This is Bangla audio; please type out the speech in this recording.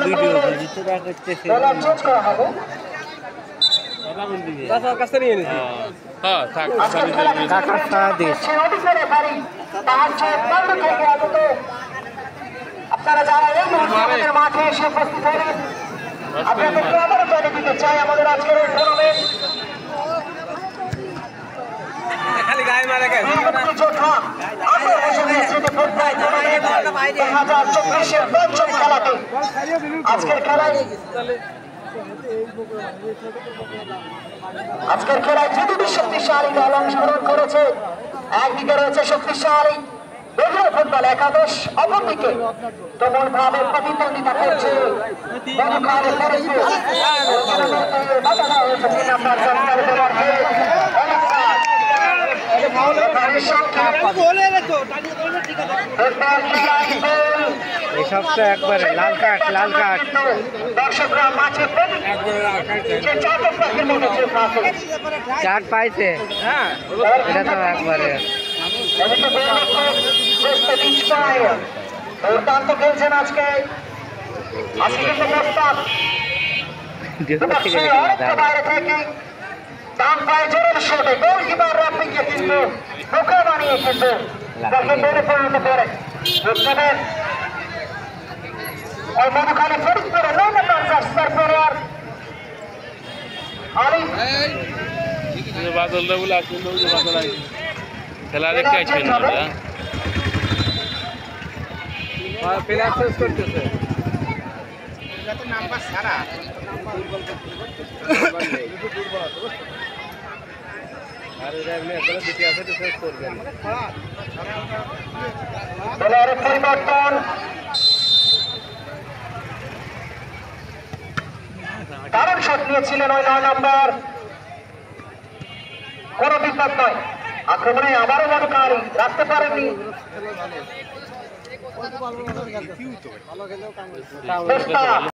ভিডিও ভিডিওটা করতেছে কাকার কাছে নিয়ে নিছি হ্যাঁ থাক কাকার সাদেশ আপনারা যারা এই মুহূর্তে আমাদের মাঠে এসে উপস্থিত হলেন আপনাদেরকে আবারও জানিয়ে দিতে চাই আমাদের আজকের এই টুর্নামেন্ট খালি গায়ে মারা গেছে মুক্তিযোদ্ধা আন্তর্জাতিক স্মৃতি ফুটবল টুর্নামেন্ট 2024-এর পঞ্চম খেলাতে আজকের খেলায় যে দুটি শক্তিশালী দল অংশগ্রহণ করেছে একদিকে রয়েছে শক্তিশালী দলীয় ফুটবল একাদশ, অপরদিকে তুমুল ভাবে প্রতিদ্বন্দ্বিতা করছে এই সবটা একবারে লাল কাঠ দর্শকরা মাঠে চাট পাইছে হ্যাঁ এটা তো একবারে দুর্দান্ত খেলছেন আজকে কিন্তু প্রস্তাব বাইরে থেকে ডান পায়ে জোরের শটে গোলকিপার রাফিকে কিন্তু বোকা বানিয়ে কিন্তু তাকে মেরে পরিণত করে বুঝলেন ওই মধুখালী ফরিদপুরে 9 নম্বর জার্সির প্লেয়ার আলী বাদলটা বলে আসুন বাদল আছে খেলা দেখতে আসবেন না প্লেয়ার চেঞ্জ করতেছে নাম্বার সারা আর এটা এমনি এত দ্বিতীয় আছে তো চেঞ্জ করবেন প্লেয়ারের পরিবর্তন দারুণ শট নিয়েছিলেন ওই 9 নম্বর কোনো বিপদ নয় আক্রমণে আবারও মধুখালী রাখতে পারেননি ভালো খেলেও কাম